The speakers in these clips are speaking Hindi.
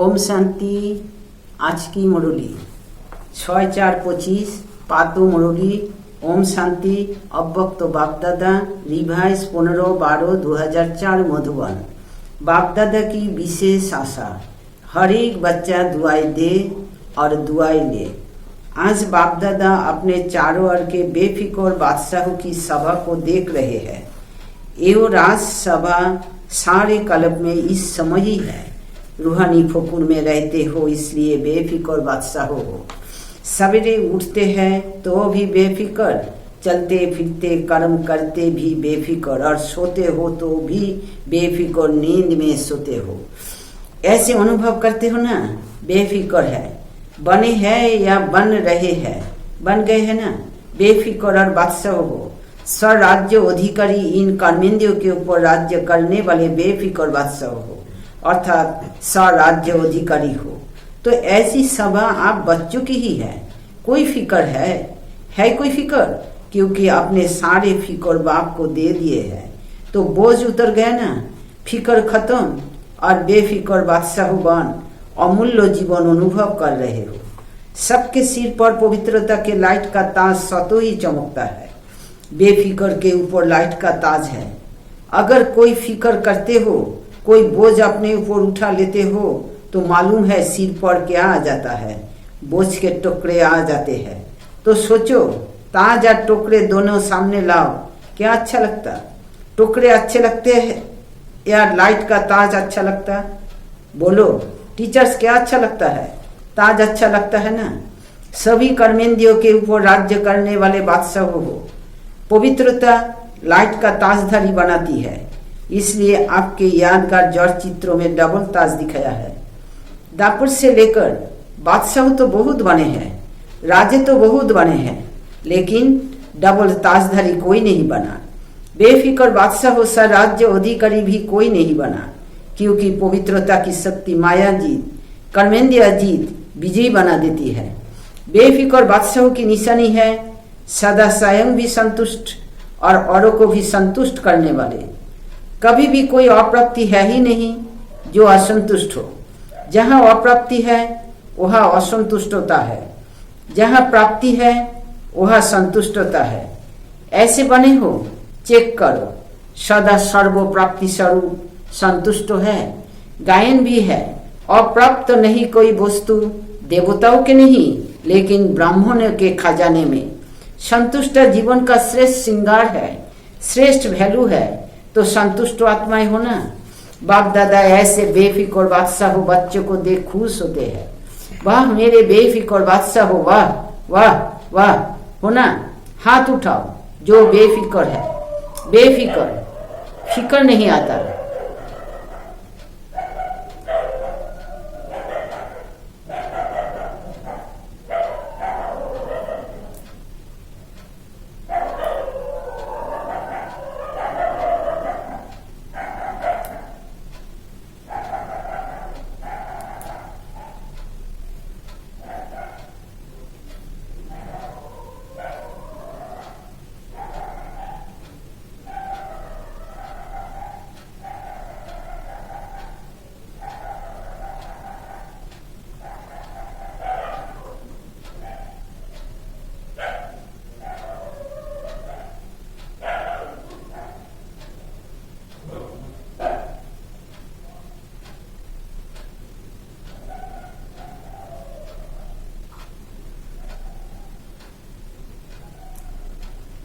ओम शांति। आज की मुरली 6/4/25 पादो मुरली। ओम शांति। अव्यक्त बापदादा रिवाइज 15/12/2004 मधुबन। बापदादा की विशेष आशा, हर एक बच्चा दुआई दे और दुआई ले। आज बापदादा अपने चारों ओर के बेफिक्र बादशाहों की सभा को देख रहे हैं। एवं राज सभा सारे कल्प में इस समय ही है। रूहानी फुकुर में रहते हो इसलिए बेफिक्र बादशाह हो। सवेरे उठते हैं तो भी बेफिक्र, चलते फिरते कर्म करते भी बेफिक्र और सोते हो तो भी बेफिक्र, नींद में सोते हो। ऐसे अनुभव करते हो ना, बेफिक्र है। बने हैं या बन रहे हैं, बन गए हैं ना, बेफिक्र और बादशाह हो। स्वराज्य अधिकारी इन कर्मेंद्रियों के ऊपर राज्य करने वाले बेफिक्र बादशाह हो, अर्थात स्वराज्य अधिकारी हो। तो ऐसी सभा आप बच्चों की ही है। कोई फिक्र है कोई फिक्र, क्योंकि आपने सारे फिक्र बाप को दे दिए हैं तो बोझ उतर गया ना, फिक्र खत्म और बेफिक्र बादशाह बन अमूल्य जीवन अनुभव कर रहे हो। सबके सिर पर पवित्रता के लाइट का ताज स्वतः ही चमकता है। बेफिक्र के ऊपर लाइट का ताज है। अगर कोई फिक्र करते हो, कोई बोझ अपने ऊपर उठा लेते हो तो मालूम है सिर पर क्या आ जाता है, बोझ के टुकड़े आ जाते हैं। तो सोचो, ताज और टुकड़े दोनों सामने लाओ, क्या अच्छा लगता? टुकड़े अच्छे लगते हैं या लाइट का ताज अच्छा लगता? बोलो टीचर्स, क्या अच्छा लगता है? ताज अच्छा लगता है ना। सभी कर्मेंद्रियों के ऊपर राज्य करने वाले बादशाह हो। पवित्रता लाइट का ताजधारी बनाती है, इसलिए आपके यादगार जड़ चित्रों में डबल ताज दिखाया है। दापुर से लेकर बादशाह तो बहुत बने हैं, राजे तो बहुत बने हैं, लेकिन डबल ताजधारी कोई नहीं बना। बेफिक्र बादशाह हो सा राज्य अधिकारी भी कोई नहीं बना, क्योंकि पवित्रता की शक्ति माया जीत, कर्मेंद्रिय जीत विजयी बना देती है। बेफिक्र बादशाहों की निशानी है सदा स्वयं भी संतुष्ट और औरों को भी संतुष्ट करने वाले। कभी भी कोई अप्राप्ति है ही नहीं जो असंतुष्ट हो। जहाँ अप्राप्ति है वहाँ असंतुष्टता है, जहाँ प्राप्ति है वहाँ संतुष्टता है। ऐसे बने हो, चेक करो। सदा सर्व प्राप्ति स्वरूप संतुष्ट है। गायन भी है, अप्राप्त नहीं कोई वस्तु देवताओं के नहीं लेकिन ब्राह्मणों के खजाने में। संतुष्ट जीवन का श्रेष्ठ श्रृंगार है, श्रेष्ठ वैल्यू है। तो संतुष्ट आत्माएं हो ना। बाप दादा ऐसे बेफिक्र बादशाह हो बच्चों को देख खुश होते हैं। वाह मेरे बेफिक्र बादशाह हो, वाह वाह वाह हो ना। हाथ उठाओ जो बेफिक्र है। बेफिक्र, फिक्र नहीं आता।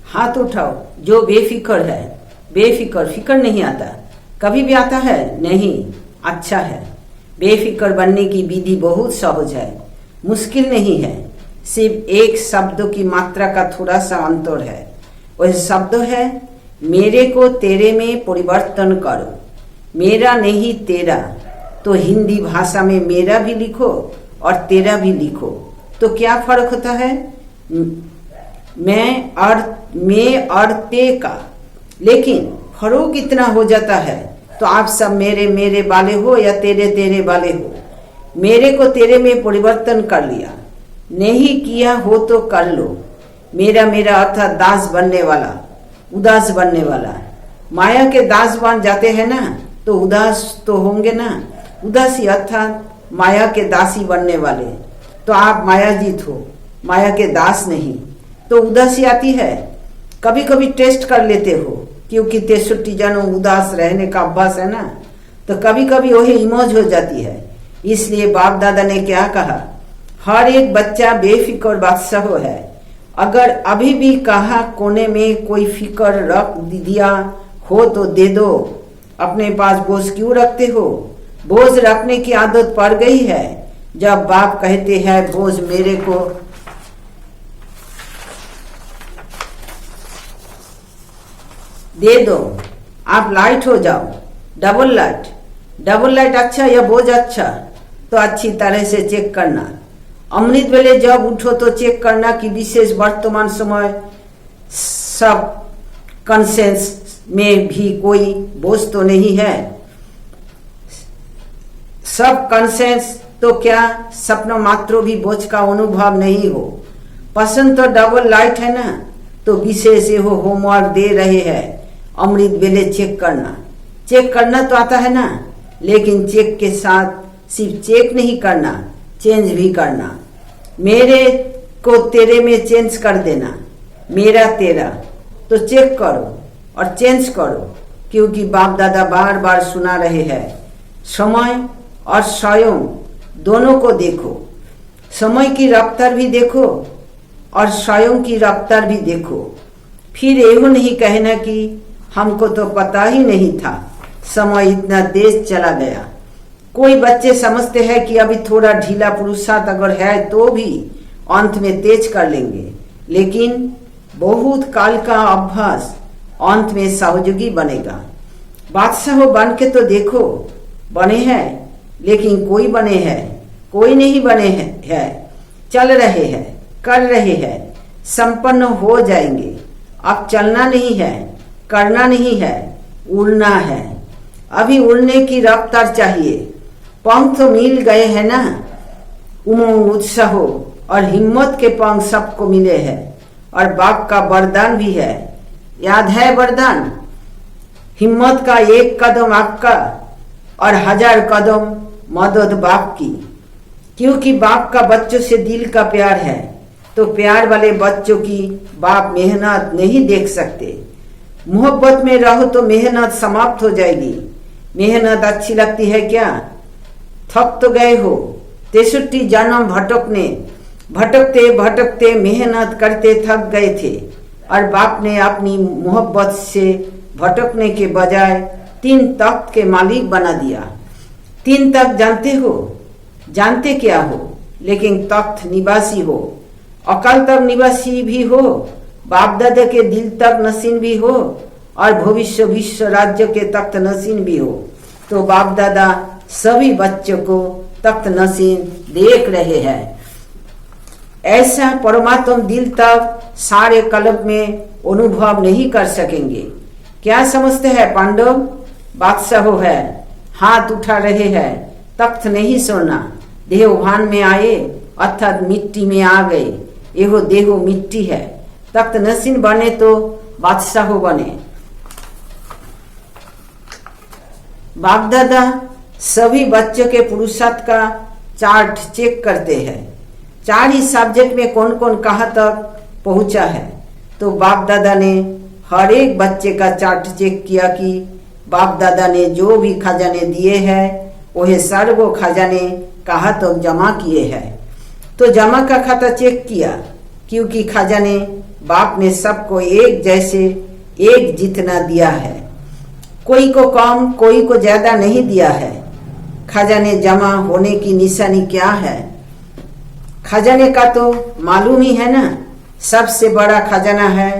हाथ उठाओ जो बेफिक्र है। बेफिक्र, फिक्र नहीं आता। कभी भी आता है नहीं, अच्छा है। बेफिक्र बनने की विधि बहुत सहज है, मुश्किल नहीं है। सिर्फ एक शब्दों की मात्रा का थोड़ा सा अंतर है। वह शब्द है मेरे को तेरे में परिवर्तन करो। मेरा नहीं तेरा। तो हिंदी भाषा में मेरा भी लिखो और तेरा भी लिखो तो क्या फर्क होता है? मैं और ते का, लेकिन फर्क इतना हो जाता है। तो आप सब मेरे मेरे वाले हो या तेरे तेरे वाले हो। मेरे को तेरे में परिवर्तन कर लिया, नहीं किया हो तो कर लो। मेरा मेरा अर्थात दास बनने वाला, उदास बनने वाला। माया के दास बन जाते हैं ना तो उदास तो होंगे ना। उदासी अर्थात माया के दासी बनने वाले, तो आप मायाजीत हो, माया के दास नहीं। तो उदासी आती है, कभी कभी टेस्ट कर लेते हो, क्योंकि 63 जन्म उदास रहने का अभ्यास है ना, तो कभी कभी वही इमोज हो जाती है। इसलिए बाप दादा ने क्या कहा, हर एक बच्चा बेफिक्र बादशाह है। अगर अभी भी कहा कोने में कोई फिक्र रख दिया हो तो दे दो। अपने पास बोझ क्यों रखते हो? बोझ रखने की आदत पड़ गई है। जब बाप कहते हैं बोझ मेरे को दे दो, आप लाइट हो जाओ, डबल लाइट अच्छा या बोझ अच्छा, तो अच्छी तरह से चेक करना। अमृत वेले जब उठो तो चेक करना कि विशेष वर्तमान समय सब कंसेंस में भी कोई बोझ तो नहीं है। सब कंसेंस तो क्या सपना मात्र भी बोझ का अनुभव नहीं हो। पसंद तो डबल लाइट है ना, तो विशेष ये होमवर्क दे रहे हैं। अमृत वेले चेक करना तो आता है ना, लेकिन चेक के साथ सिर्फ चेक नहीं करना, चेंज भी करना। मेरे को तेरे में चेंज कर देना, मेरा तेरा, तो चेक करो और चेंज करो। क्योंकि बाप दादा बार बार सुना रहे हैं, समय और स्वयं दोनों को देखो। समय की रफ्तार भी देखो और स्वयं की रफ्तार भी देखो। फिर एहो नहीं कहना कि हमको तो पता ही नहीं था, समय इतना तेज चला गया। कोई बच्चे समझते हैं कि अभी थोड़ा ढीला पुरुषार्थ अगर है तो भी अंत में तेज कर लेंगे, लेकिन बहुत काल का अभ्यास अंत में सहयोगी बनेगा। बादशाह बन के तो देखो, बने हैं, लेकिन कोई बने हैं, कोई नहीं बने हैं, चल रहे हैं, कर रहे हैं, संपन्न हो जाएंगे। अब चलना नहीं है, करना नहीं है, उड़ना है। अभी उड़ने की रफ्तार चाहिए। पंख तो मिल गए हैं ना, उमंग उत्साह और हिम्मत के पंख सबको मिले हैं, और बाप का वरदान भी है। याद है वरदान? हिम्मत का एक कदम आपका और 1000 कदम मदद बाप की। क्योंकि बाप का बच्चों से दिल का प्यार है, तो प्यार वाले बच्चों की बाप मेहनत नहीं देख सकते। मोहब्बत में रहो तो मेहनत समाप्त हो जाएगी। मेहनत अच्छी लगती है क्या? थक तो गए हो, 63 जन्म भटकते भटकते मेहनत करते थक गए थे, और बाप ने अपनी मोहब्बत से भटकने के बजाय 3 तख्त के मालिक बना दिया। 3 तख्त जानते हो? जानते क्या हो? लेकिन तख्त निवासी हो, अकाल तक निवासी भी हो, बाप दादा के दिल तक नसीन भी हो, और भविष्य विश्व राज्य के तख्त नसीन भी हो। तो बाप दादा सभी बच्चों को तख्त नसीन देख रहे हैं। ऐसा परमात्मा दिल तक सारे कल्प में अनुभव नहीं कर सकेंगे। क्या समझते हैं पांडव? बादशाह है, हाथ उठा रहे हैं, तख्त नहीं सोना। देहभान में आए अर्थात मिट्टी में आ गए। एहो देहो मिट्टी है, तख्त नसीन बने तो बादशाह बने। बाप दादा सभी बच्चों के पुरुषार्थ का चार्ट चेक करते हैं। 4 ही सब्जेक्ट में कौन कौन कहाँ तक पहुंचा है। तो बाप दादा ने हर एक बच्चे का चार्ट चेक किया कि बाप दादा ने जो भी खजाने दिए हैं वह सर्व खजाने कहाँ तक जमा किए हैं। तो जमा का खाता चेक किया, क्योंकि खजाने बाप ने सबको एक जैसे एक जितना दिया है। कोई को कम कोई को ज्यादा नहीं दिया है। खजाने जमा होने की निशानी क्या है? खजाने का तो मालूम ही है ना, सबसे बड़ा खजाना है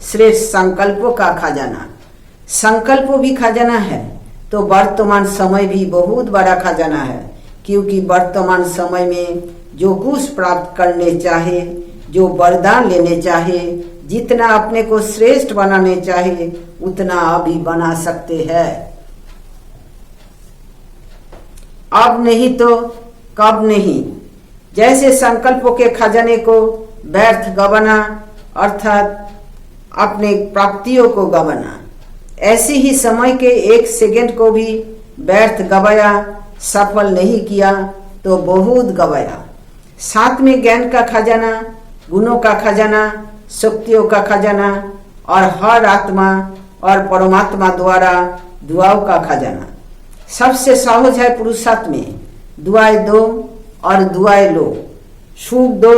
श्रेष्ठ संकल्पों का खजाना। संकल्प भी खजाना है, तो वर्तमान समय भी बहुत बड़ा खजाना है। क्योंकि वर्तमान समय में जो कुछ प्राप्त करने चाहे, जो वरदान लेने चाहे, जितना अपने को श्रेष्ठ बनाने चाहे, उतना अभी बना सकते हैं। अब नहीं तो कब नहीं। जैसे संकल्पों के खजाने को व्यर्थ गवाना अर्थात अपने प्राप्तियों को गवाना, ऐसे ही समय के 1 सेकंड को भी व्यर्थ गवाया, सफल नहीं किया तो बहुत गवाया। साथ में ज्ञान का खजाना, गुणों का खजाना, शक्तियों का खजाना और हर आत्मा और परमात्मा द्वारा दुआओं का खजाना। सबसे सहज है पुरुषार्थ में, दुआएं दो और दुआएं लो, सुख दो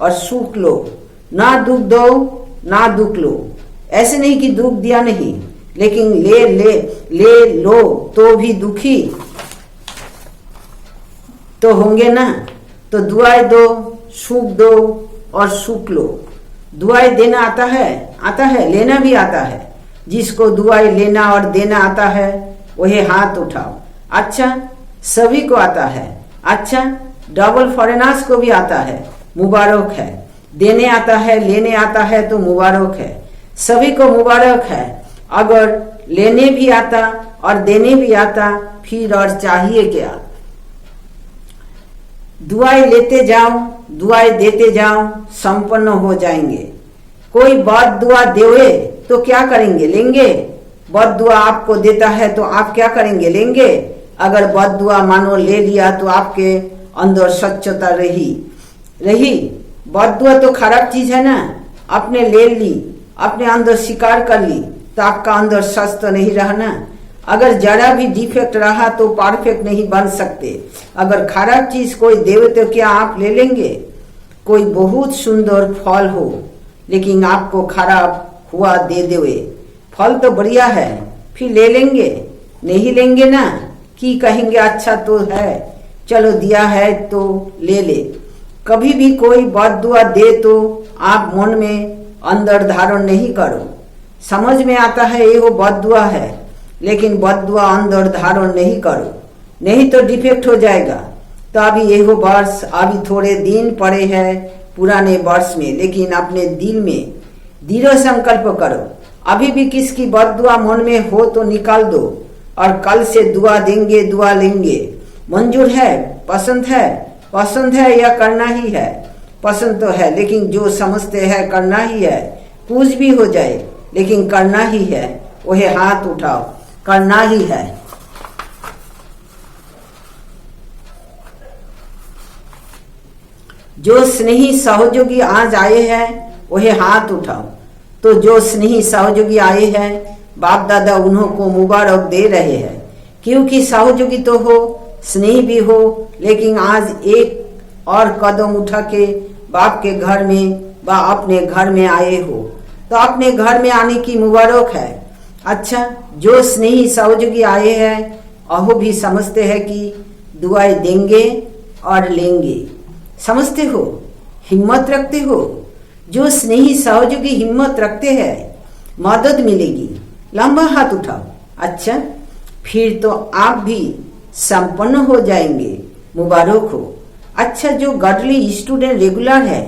और सुख लो, ना दुख दो ना दुख लो। ऐसे नहीं कि दुख दिया नहीं, लेकिन ले लो तो भी दुखी तो होंगे ना। तो दुआएं दो, सुख दो और सुख लो। दुआएं देना आता है, लेना भी आता है। जिसको दुआएं लेना और देना आता है वही हाथ उठाओ। अच्छा, सभी को आता है। अच्छा, डबल फॉरेनर्स को भी आता है, मुबारक है। देने आता है, लेने आता है तो मुबारक है, सभी को मुबारक है। अगर लेने भी आता और देने भी आता फिर और चाहिए क्या। दुआएं लेते जाओ, दुआएं देते जाओ, संपन्न हो जाएंगे। कोई बद दुआ देवे तो क्या करेंगे, लेंगे। बद दुआ आपको देता है तो आप क्या करेंगे, लेंगे। अगर बद दुआ मानो ले लिया तो आपके अंदर सच्चता रही। बद दुआ तो खराब चीज है ना, आपने ले ली, अपने अंदर स्वीकार कर ली तो आपका अंदर सच तो नहीं रहा ना। अगर जरा भी डिफेक्ट रहा तो परफेक्ट नहीं बन सकते। अगर खराब चीज कोई देवे तो क्या आप ले लेंगे। कोई बहुत सुंदर फल हो लेकिन आपको खराब हुआ दे देवे, फल तो बढ़िया है, फिर ले लेंगे, नहीं लेंगे ना। कि कहेंगे अच्छा तो है, चलो दिया है तो ले ले। कभी भी कोई बद दुआ दे तो आप मन में अंदर धारण नहीं करो। समझ में आता है ये वो बद दुआ है, लेकिन बद दुआ अंदर धारण नहीं करो, नहीं तो डिफेक्ट हो जाएगा। तो अभी ये वो वर्ष, अभी थोड़े दिन पड़े हैं पुराने वर्ष में, लेकिन अपने दिल में दृढ़ संकल्प करो। अभी भी किसकी बद दुआ मन में हो तो निकाल दो और कल से दुआ देंगे, दुआ लेंगे। मंजूर है, पसंद है या करना ही है। पसंद तो है, लेकिन जो समझते हैं करना ही है। कुछ भी हो जाए लेकिन करना ही है, वही हाथ उठाओ, करना ही है। जो स्नेही सहयोगी आज आए हैं वही हाथ उठाओ। तो जो स्नेही सहयोगी आए हैं बाप दादा उन्हों को मुबारक दे रहे हैं, क्योंकि सहयोगी तो हो, स्नेही भी हो, लेकिन आज एक और कदम उठा के बाप के घर में व अपने घर में आए हो, तो अपने घर में आने की मुबारक है। अच्छा, जो स्नेही सहयोगी आए हैं अहो भी समझते हैं कि दुआएं देंगे और लेंगे। समझते हो, हिम्मत रखते हो। जो स्नेही सहयोगी हिम्मत रखते हैं मदद मिलेगी। लंबा हाथ उठाओ। अच्छा, फिर तो आप भी संपन्न हो जाएंगे, मुबारक हो। अच्छा, जो गॉडली स्टूडेंट रेगुलर है,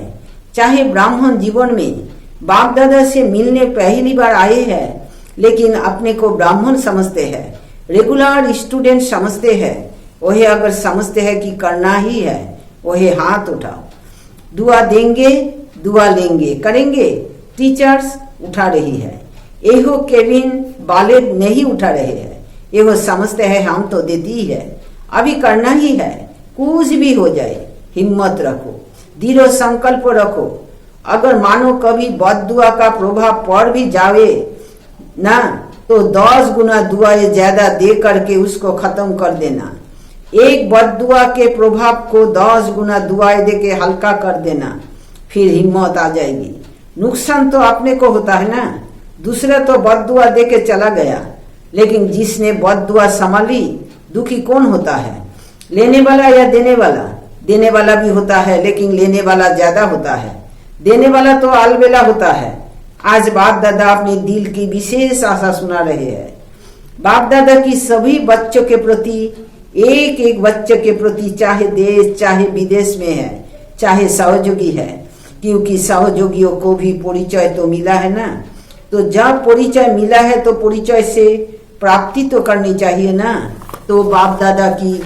चाहे ब्राह्मण जीवन में बाप दादा से मिलने पहली बार आए हैं लेकिन अपने को ब्राह्मण समझते हैं, रेगुलर स्टूडेंट समझते हैं, वही अगर समझते हैं कि करना ही है वही हाथ उठाओ। दुआ देंगे, दुआ लेंगे, करेंगे। टीचर्स उठा रही है, एहो केविन बाले नहीं उठा रहे हैं, एहो समझते हैं हम तो देती ही है, अभी करना ही है। कुछ भी हो जाए हिम्मत रखो, दृढ़ संकल्प रखो। अगर मानो कभी बद दुआ का प्रभाव पड़ भी जावे ना तो 10 गुना दुआएं ज्यादा दे करके उसको खत्म कर देना। एक बद दुआ के प्रभाव को 10 गुना दुआएं दे के हल्का कर देना, फिर हिम्मत आ जाएगी। नुकसान तो अपने को होता है ना, दूसरा तो बद दुआ दे के चला गया, लेकिन जिसने बद दुआ संभाली दुखी कौन होता है, लेने वाला या देने वाला। देने वाला भी होता है लेकिन लेने वाला ज्यादा होता है, देने वाला तो अलबेला होता है। आज बाप दादा अपने दिल की विशेष आशा सुना रहे हैं। बाप दादा की सभी बच्चों के प्रति, एक एक बच्चे के प्रति, चाहे देश चाहे विदेश में है, चाहे सहयोगी है, क्योंकि सहयोगियों को भी परिचय तो मिला है ना। तो जब परिचय मिला है तो परिचय से प्राप्ति तो करनी चाहिए ना। तो बाप दादा की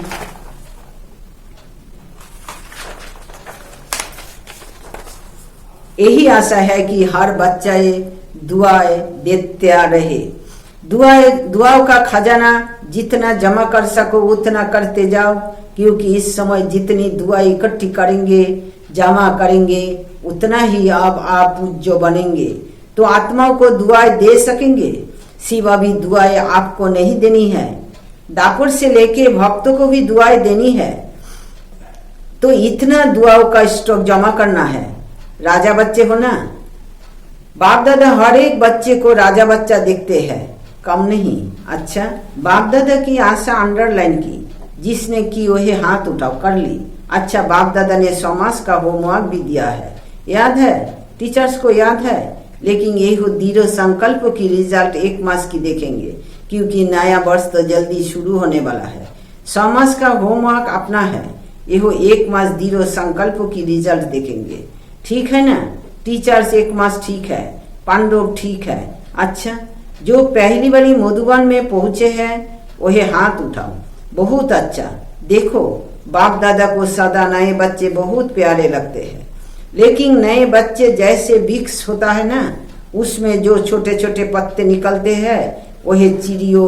यही आशा है कि हर बच्चा ये दुआएं देता रहे। दुआओं का खजाना जितना जमा कर सको उतना करते जाओ, क्योंकि इस समय जितनी दुआ इकट्ठी करेंगे, जमा करेंगे, उतना ही आप पूज्य बनेंगे, तो आत्माओं को दुआएं दे सकेंगे। सिवा भी दुआएं आपको नहीं देनी है, दापुर से लेके भक्तों को भी दुआएं देनी है। तो इतना दुआओं का स्टॉक जमा करना है। राजा बच्चे हो ना, बाप दादा हर एक बच्चे को राजा बच्चा देखते हैं, कम नहीं। अच्छा, बाप दादा की आशा अंडरलाइन की, जिसने की वही हाथ उठाओ, कर ली। अच्छा, बाप दादा ने 100 मास का होमवर्क भी दिया है, याद है? टीचर्स को याद है। लेकिन यही दृढ़ संकल्प की रिजल्ट 1 मास की देखेंगे, क्योंकि नया वर्ष तो जल्दी शुरू होने वाला है। 100 मास का होमवर्क अपना है, यह 1 मास दृढ़ संकल्प की रिजल्ट देखेंगे। ठीक है ना? टीचर्स 1 मास ठीक है, पांडव ठीक है। अच्छा, जो पहली बारी मधुबन में पहुंचे हैं वही हाथ उठाओ। बहुत अच्छा। देखो, बाप दादा को सदा नए बच्चे बहुत प्यारे लगते हैं, लेकिन नए बच्चे जैसे वृक्ष होता है ना, उसमें जो छोटे छोटे पत्ते निकलते हैं वही चिड़ियों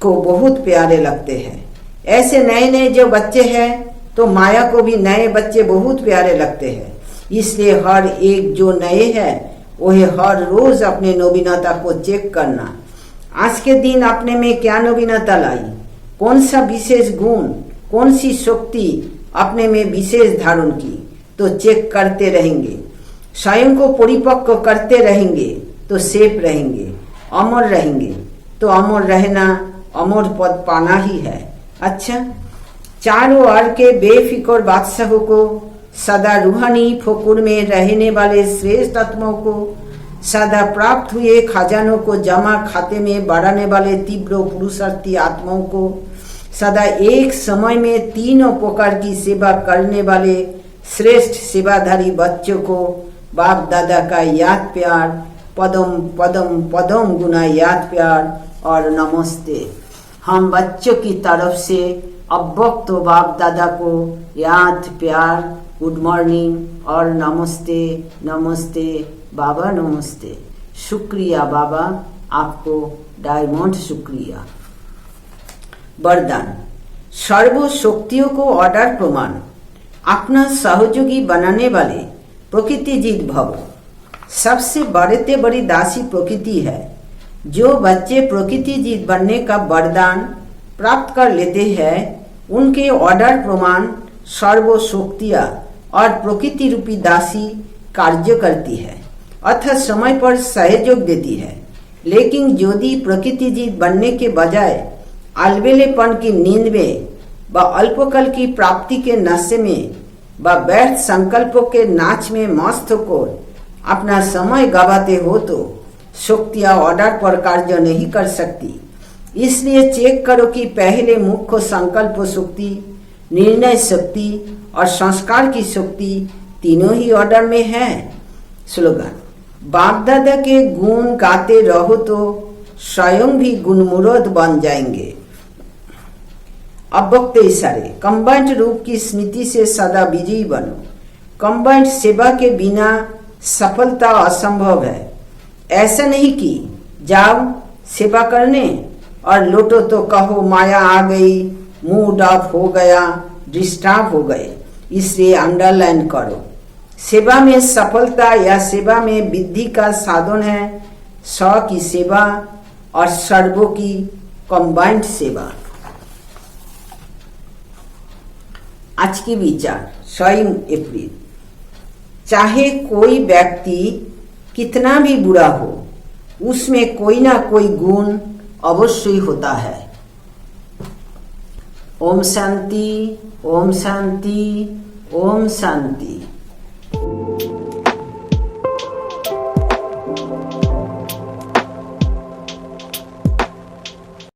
को बहुत प्यारे लगते हैं। ऐसे नए नए जो बच्चे हैं तो माया को भी नए बच्चे बहुत प्यारे लगते हैं। इसलिए हर एक जो नए हैं वही हर रोज अपने नवीनता को चेक करना। आज के दिन अपने में क्या नवीनता लाई, कौन सा विशेष गुण, कौन सी शक्ति अपने में विशेष धारण की, तो चेक करते रहेंगे। स्वयं को परिपक्व करते रहेंगे तो सेफ रहेंगे, अमर रहेंगे। तो अमर रहना, अमर पद पाना ही है। अच्छा, चारों ओर के बेफिक्र बादशाहों को, सदा रूहानी फकुर में रहने वाले श्रेष्ठ आत्माओं को, सदा प्राप्त हुए खजानों को जमा खाते में बढ़ाने वाले तीव्र पुरुषार्थी आत्माओं को, सदा एक समय में 3 प्रकार की सेवा करने वाले श्रेष्ठ सेवाधारी बच्चों को बाप दादा का याद प्यार, पदम पदम पदम गुना याद प्यार और नमस्ते। हम बच्चों की तरफ से अव्यक्त बाप दादा को याद प्यार, गुड मॉर्निंग और नमस्ते। नमस्ते बाबा, नमस्ते। शुक्रिया बाबा, आपको डायमंड शुक्रिया। वरदान, सर्व शक्तियों को ऑर्डर प्रमाण, अपना सहयोगी बनाने वाले प्रकृति जीत भव। सबसे बड़े बड़ी दासी प्रकृति है। जो बच्चे प्रकृति जीत बनने का वरदान प्राप्त कर लेते हैं, उनके ऑर्डर प्रमाण सर्व शक्तियां और प्रकृति रूपी दासी कार्य करती है, अर्थात समय पर सहयोग देती है। लेकिन यदि प्रकृति जीत बनने के बजाय अलबेलेपन की नींद में व अल्पकाल की प्राप्ति के नशे में व व्यर्थ संकल्पों के नाच में मस्त होकर अपना समय गवाते हो, तो शक्तियां ऑर्डर पर कार्य नहीं कर सकती। इसलिए चेक करो कि पहले मुख्य संकल्प शक्ति, निर्णय शक्ति और संस्कार की शक्ति तीनों ही ऑर्डर में है। स्लोगन, बाप दादा के गुण गाते रहो तो स्वयं भी गुणमुरोध बन जाएंगे। अव्यक्त इशारे, कंबाइंड रूप की स्मृति से सदा विजयी बनो। कंबाइंड सेवा के बिना सफलता असंभव है। ऐसा नहीं कि जाओ सेवा करने और लौटो तो कहो माया आ गई, मूड ऑफ हो गया, डिस्टर्ब हो गए। इसलिए अंडरलाइन करो, सेवा में सफलता या सेवा में वृद्धि का साधन है स्व की सेवा और सर्वों की कंबाइंड सेवा। आज की विचार 6 अप्रैल, चाहे कोई व्यक्ति कितना भी बुरा हो, उसमें कोई ना कोई गुण अवश्य होता है। ओम शांति, ओम शांति, ओम शांति।